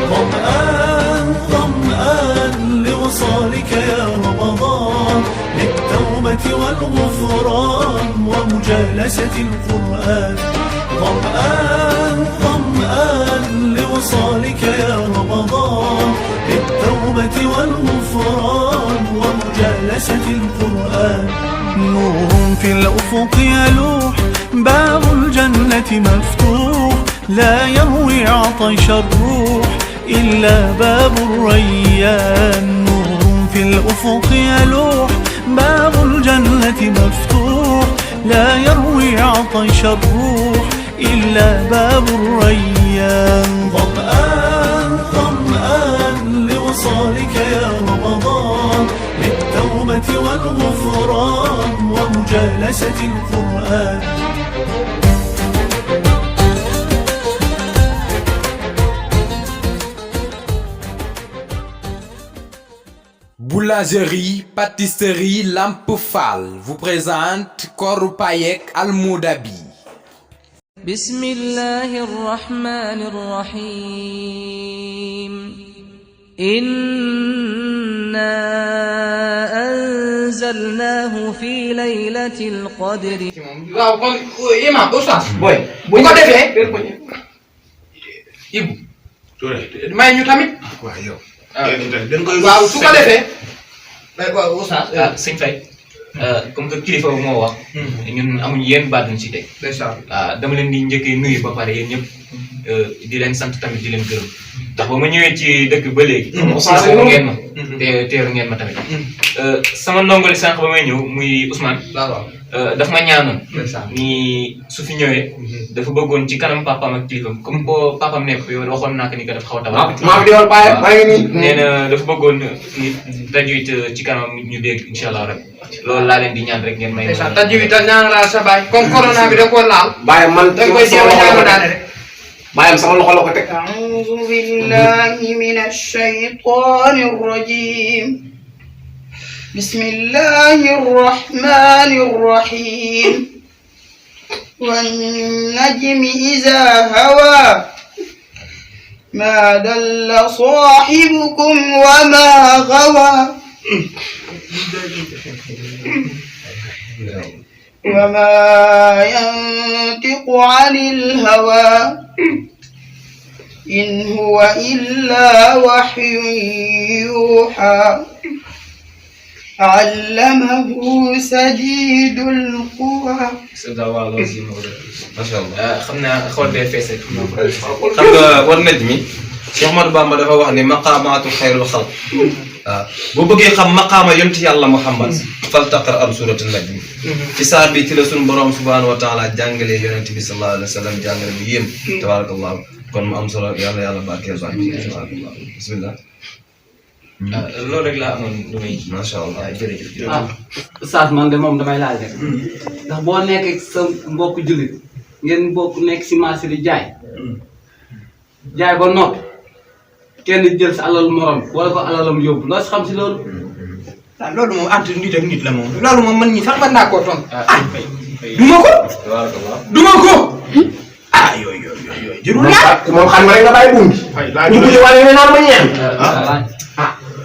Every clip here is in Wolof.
ظمآن ظمآن لوصالك يا رمضان للتوبة والغفران ومجالسة القرآن ظمآن ظمآن لوصالك يا رمضان للتوبة والغفران ومجالسة القرآن نور في الأفق يلوح باب الجنة مفتوح لا يروي عطش الروح إلا باب الريان نور في الأفق يلوح باب الجنة مفتوح لا يروي عطش الروح إلا باب الريان ظمآن ظمآن لوصالك يا رمضان للتوبة والغفران ومجالسة القرآن Boulangerie, pâtisserie Lamp Fall vous présente Koru Payek Al Moudabi. بسم الله الرحمن الرحيم إنا أنزلناه في ليلة القدر waaw kon imam oustaz boy bu ko defee Ibu may ñu tamit waaw yow waaw su ko defee waaw oustaz sëñ Faye comme que kilifa moo wax ñun amuñu yenn baat ñu ci teg dama leen di njëkkee nuyu ba pare yéen ñëpp di leen sant tamit di leen gërëm ndax ba ma ñëwee ci dëkk ba léegi teeru ngeen ma teeru ngeen ma tamit sama ndongole sànq ba may ñëw muy Ousmane daf ma ñaanoon ni su fi ñëwee dafa bëggoon ci kanam papaam ak kilifam comme ko papaam nekk yow waxoon naa ko ni que dafa xaw a tabax nee na dafa bëggoon ni tajwid ci kanam ñu dégg incha allah rek loolu laa leen di ñaan rek ngeen may tajwid ñaan laa sa baay comme corona bi da ko laal baay man da koy jéem a ñaan daane rek baayam sama loxo la ko teg أعوذ بالله من الشيطان الرجيم بسم الله الرحمن الرحيم والنجم إذا هوى ما دل صاحبكم وما غوى وما ينطق عن الهوى إن هو إلا وحي يوحى علمه شديد القوى masha Allah xam naa xool bee fees rek xam nga war naj mi Cheikh Ahmadou Bamba dafa wax ni maqaamaatu xayrul xalq waaw boo bëggee xam maqaama yonti yàlla Muhammad fal taqra am suratu najm ci saar bi ci la sunu borom subhanahu wa taala jàngalee yonent bi sallallahu alayhi wa sallam jàngale bu yéem tabarakallah kon mu am solo yàlla yàlla barkeel baax tabarakallah bismillah loolu rek laa amoon lu may masha Allah jërëjëf Oustaz man de moom damay laaj rek ndax boo nekkee sa mbokk jullit ngeen bokk nekk si marché di jaay ba noppi kenn jël sa alal morom wala ko alalam yóbbu loo si xam si loolu. waaw loolu moom entre nit ak nit la moom loolu moom man ñi sax mën naa koo tontu duma ko duma ko yooyu jërul laaj moom xam nga rek nga bàyyi buum bi ñu bu ñu wàllu naan ma ñeent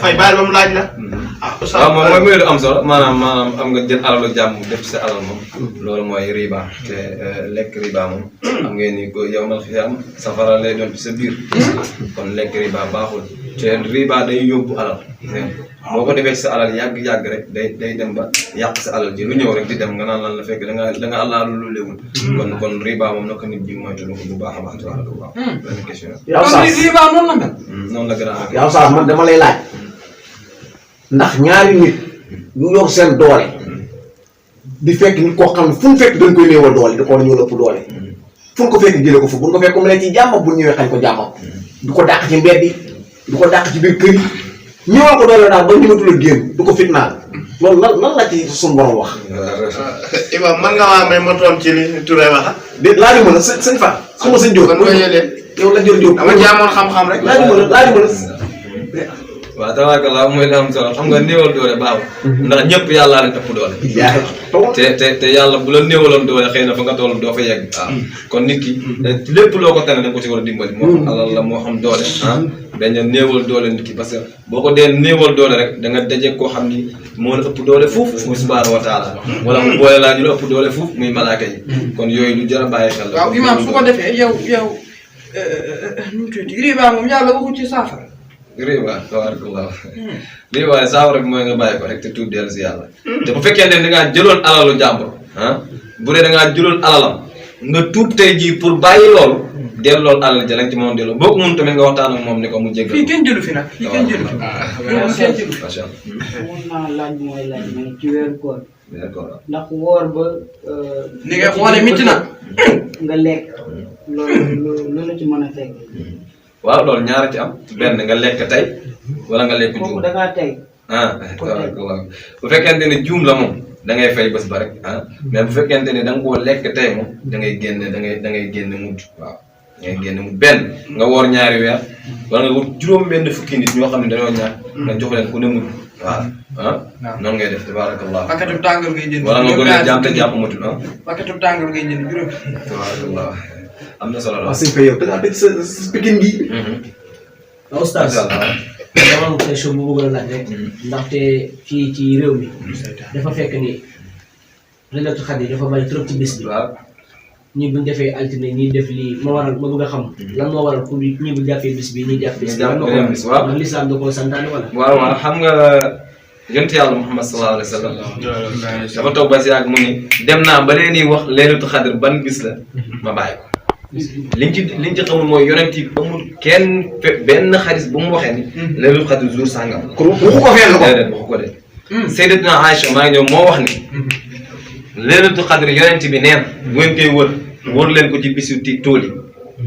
fay bàyyi ba mu laaj la waaw moom mooy muy lu am solo maanaam am nga jël alalu jàmm def ci sa alal moom loolu mooy riba te lekk riba moom xam ngeen ni ko yow mal xiyaam safara lay doon ci sa biir kon lekk riba baaxul te riba day yóbbu alal boo ko defee ci sa alal yàgg rek day dem ba yàq sa alal ji lu ñëw rek di dem nga naan lan la fekk da nga àllaa lu léwul kon riba moom naka nit ji moytu lu ko bu baax a baax tabaaraka benn question riba noonu la mel noonu la gën a yow sax man dama lay laaj ndax ñaari nit ñu yor seen doole di fekk nit koo xam ne fu mu fekk dañ koy néewal doole di ko ñëw ëpp doole fu ñu ko fekk jëlee ko fu bu ñu ko fekk mu ne ci jàmm bu ñëwee xañ ko jàmmam du ko dàq ci mbedd yi du ko dàq ci biir kër yi ñëwal ko doole daal ba ñu matul a génn du ko fitnaal loolu nan la ci suñu borom wax. Imam man nga maa may ma toon ci li Touré wax déet laaj ma la sëñ Fa su ma sëñ Diop yow la jël Diop dama jaamoon xam-xam rek laaj ma la waaw tabaarkalla mooy li am solo xam nga néewal doole baaxul. ndax ñëpp yàllaa leen ëpp doole. te yàlla bu la néewaloon doole xëy na fa nga toll doo fa yegg. waaw kon nit ki lépp loo ko tane da nga ko ci war a dimbali. moo xam alal la moo xam doole dañ néewal doole nit ki parce que boo ko dee néewal doole rek da nga daje koo xam ni moo la ëpp doole fuuf muy subhaanahu wa taala wala mu boole laa ñu la ëpp doole fuuf muy malaaka yi. kon yooyu lu jar a bàyyi xel la. waaw imaam su ko defee yow nu mu tudd riba moom yàlla waxu ci saafara. riba tabarakallah riba saafara bi mooy nga bàyyi ko rek te tuub dellu si yàlla. te bu fekkee ne da ngaa jëloon alalu jàmbur bu dee da ngaa jëloon alalam nga tuub tey jii pour bàyyi loolu delloo alal ja lañ ci moom delloo boo ko mun tamit nga waxtaan ak moom ni ko mu jéggal. fii kenn jëlu fi nag fii kenn jëlu fi. macha allah. mun naa laaj mooy laaj mais ci weeru koor. weeru koor ndax woor ba. ni nga xoolee métti na. nga lekk loolu la ci mën a fekk. waaw loolu ñaara ci am benn nga lekk tey wala nga lekk juum. kooku da ngaa tey. bu fekkente ne juum la moom da ngay fay bés ba rek mais bu fekkente ne da nga koo lekk tey moom da ngay génne da ngay génne mujj waaw. da ngay génne mujj benn nga woor ñaari weer wala nga wut juróom-benn fukki nit ñoo xam ne dañoo ñàkk nga jox leen ku ne mujj waaw noonu ngay def tabarakallah. paquetu tàngal ngay jënd. wala nga gën a jàpp te jàpp matul paquetu tàngal ngay jënd juróom. tabarakallah am na solo la. waaw sëñ Faye yow da ngaa dégg sa pikin gi. oustaz dama am question bu bëggoon a laaj rek ndaxte fii ci réew mi dafa fekk ni Laylatul Qadr dafa bari trop ci bis bi. waaw ñii bu ñu defee altine ñii def lii ma waral ma bëgg a xam lan moo waral pour ñii bu jàppee bis bi ñii jàpp bis bi. lan moo ko waral ndax lislaam da koo santaane wala. waaw xam nga yonent yàlla Muhammad sallallahu alayhi wa sallam dafa toog ba si yàgg mu ni dem naa ba leen di wax Laylatul Qadr ban bis la ma bàyyi ko. liñ ci xamul mooy yonent yi amul kenn benn xadis bu mu waxee ni Laylatul Qadr jour sàngam. kon waxu ko fenn ko déedéet waxu ko de. Sayyidatuna Aïcha maa ngi ñëw moo wax ni Laylatul Qadr yonent bi neen bu ngeen koy wër leen ko ci bisu tool yi.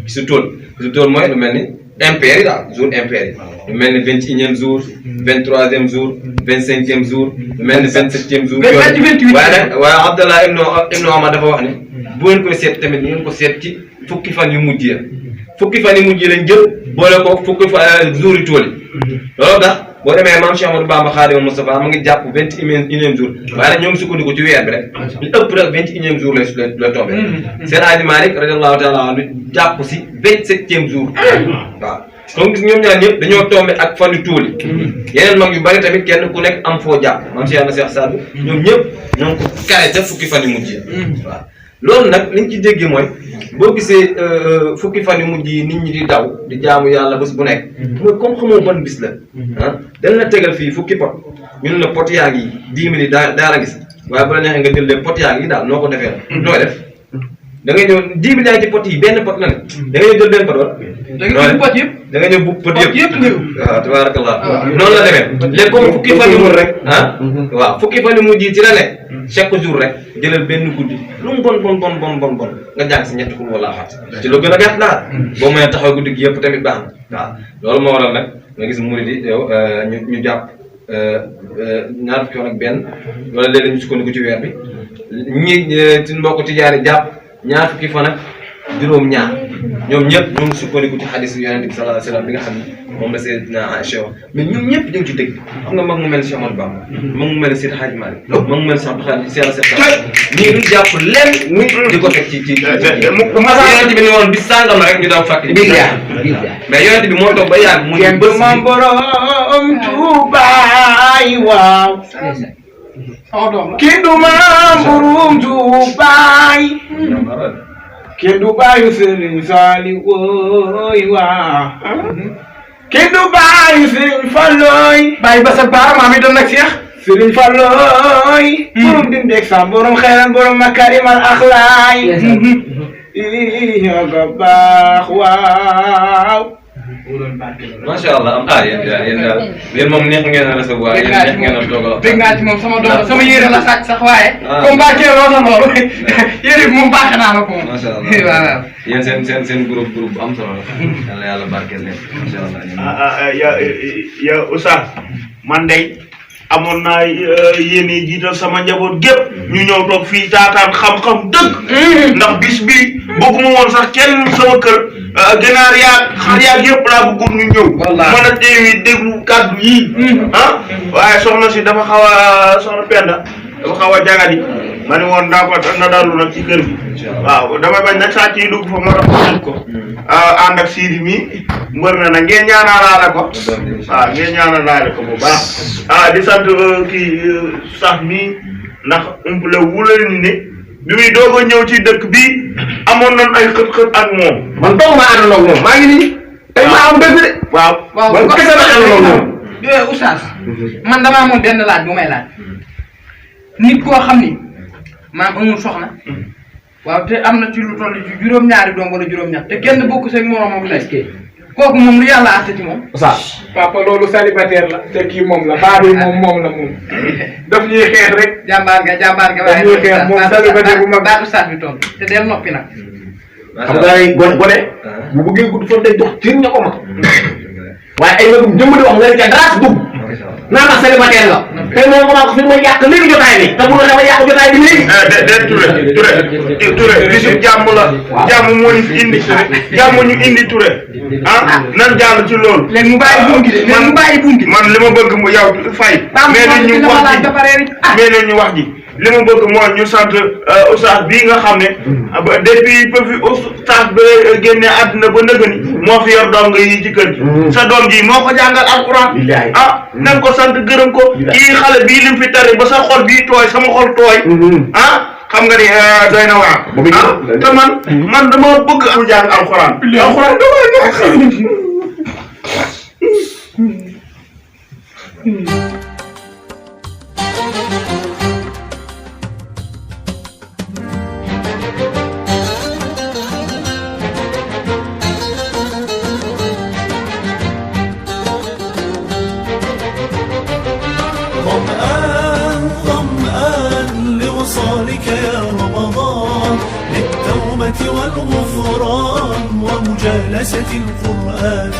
bisu tool mooy lu mel ni impair yi daal jour impair yi. lu mel ni 21e jour 23e jour 25e jour lu mel ni 27e jour. waaye Abdallah ibnu Omar dafa wax ni bu ngeen koy seet tamit ngeen ko seet ci fukki fan yu mujj lañ jël boole ko fukki fan jour yu tool yi. loolu tax boo demee maam Cheikh Amadou Bamba Khadimou Moustapha mu ngi jàpp 21e jour waaye nag ñoo ngi sukkandiku ci weer bi rek li ëpp rek 21e jour la tombé. Seydi Hadji Malick radiyallahu taala anhu jàpp si 27e jour. waaw donc ñoom ñaar ñëpp dañoo tombé ak fan yu tool yi. yeneen mag yu bari tamit kenn ku nekk am foo jàpp maam Cheikh na Cheikh Sadou ñoom ñëpp ñoo ngi ko kare ca fukki fan yu mujj yi. waaw loolu nag liñ ci déggee mooy boo gisee fukki fan yu mujj yi nit ñi di daw di jaamu yàlla bés bu nekk. mooy comme xamoo ban bis la. dañ la tegal fii fukki pot ñu ne la pot yaa ngi 10 000 daa la gis waaye bu la neexee nga jël leen pot yaa ngi daal noo ko defee nooy def da ngay ñëw 10 000 yaa ci pot yi benn pot la ne da ngay ñëw jël benn pot wala. da nga ñëw pot yëpp da nga ñëw bu pot yëpp waaw tabarakallah noonu la demee léegi léegi comme fukki fan yu mujj rek waaw fukki fan yu mujj yi ci la ne chaque jour rek jëlal benn guddi lu mu bon nga jàng si ñetti xul wala xat ci lu gën a gàtt daal boo mënee taxaw guddi gi yëpp tamit baax na waaw loolu moo waral nag nga gis murid yi yow ñu jàpp ñaar fukki yoon ak benn wala léeg-léeg ñu sukkandiku ci weer bi ñi ci mbokk tijaari jàpp ñaar fukki fan ak juróom-ñaar ñoom ñëpp ñu ngi sukkandiku ci xadis yonent bi sallallahu alayhi wa sallam bi nga xam ne moom la Seydina Aïcha wax mais ñoom ñëpp ñu ngi ci dëgg xam nga mag mu mel ni Cheikh Ahmadou Bamba mag mu mel ni Seydi Hadji Malick mag mu mel ni Cheikh Abdou Khadre ñii duñ jàpp lenn di ko teg ci yonent bi ni woon bis sàngam la rek ñu daw fàttali mais yonent bi moo toog ba yàgg mu ne bés mam borom Tuubaay waaw kii du mam borom Tuubaay kii du baayu Sëriñ Saali wooy waaw kii du baayu Sëriñ Falooy bàyyi ba sa baar maam yi doon nag Cheikh Sëriñ Falooy borom dindeeg sa borom xeeran borom makarimal axlaay nga baax waaw macha allah am yéen moom neex ngeen a recevoir yéen neex ngeen a toogal. dégg naa ci moom sama doom sama yére la sàcc sax waaye. comme bàccee loo na loolu yére bi moom baax naa la ko moom. macha allah yéen seen groupe bu am solo la. yàlla yàlla barkeel leen macha allah. ya Oustaz man day amoon naa yéene jiital sama njaboot gépp ñu ñëw toog fii taataan xam-xam dëgg. ndax bis bi bëgguma woon sax kenn sama kër. ginaar yaag xar yaag yëpp laa bëggoon ñu ñëw. mën a teewi déglu kàddu yii. waaye soxna si dafa xaw a soxna Penda dafa xaw a jagadi ma ne woon daa ko na dalu nag ci kër gi. waaw damay bañ nag sàcc yi dugg fa ma rafetlu ko. ànd ak Sidi mi mbër na nag ngeen ñaanalaale ko. waaw ngeen ñaanalaale ko bu baax. di sant kii sax mi ndax umpule wulal ni ne bi muy doog a ñëw ci dëkk bi amoon nañ ay xët-xët ak moom. man dong maa àndandoo ak moom maa ngi nii. tey maa am dëgg de. waaw man kese la àndandoo ak moom. Oustaz man damaa amoon benn laaj bu may laaj nit koo xam ni maam amul soxna waaw te am na ci lu toll ci juróom-ñaari doom wala juróom-ñaar te kenn bokk seeg moromam lay kooku moom lu yàlla àtte ci moom. Oustaz. papa loolu célibataire la te kii moom la baa bi moom la moom daf ñuy xeex rek. jàmbaar ga daf ñuy xeex moom célibataire bu mag baatu Oustaz bi tontu te del noppi nag. xam nga ay gone bu bëggee gudd fan day jox cër ña ko mag waaye ay magum jëmm di wax nga ne ca dara dugg naa ma célibataire la te moom commencé fi ma yàq léegi jotaay bi te bu la dama yàq jotaay bi léegi. Touré bisu jàmm la. jàmm moo ñu fi indi. jàmm ñu indi Touré. nan jàll ci loolu. léegi mu bàyyi buum gi de léegi mu bàyyi buum gi. man li ma bëgg mu yow fay. mais nañ ñu wax ji li ma bëgg mooy ñu sant Oustaz bii nga xam ne depuis ba fi Oustaz ba génne àdduna ba nëgëni moo fi yor doom nga yi ci kër gi. sa doom ji moo ko jàngal alxuraan. nañ ko sant gërëm ko. kii xale bii lim fi tari ba sa xol bii tooy sama xol tooy. xam nga ni doy na waar. te man dama bëgg am jàng alxuraan. alxuraan dama neex. ظمآن لوصالك يا رمضان للتوبة والغفران ومجالسة القرآن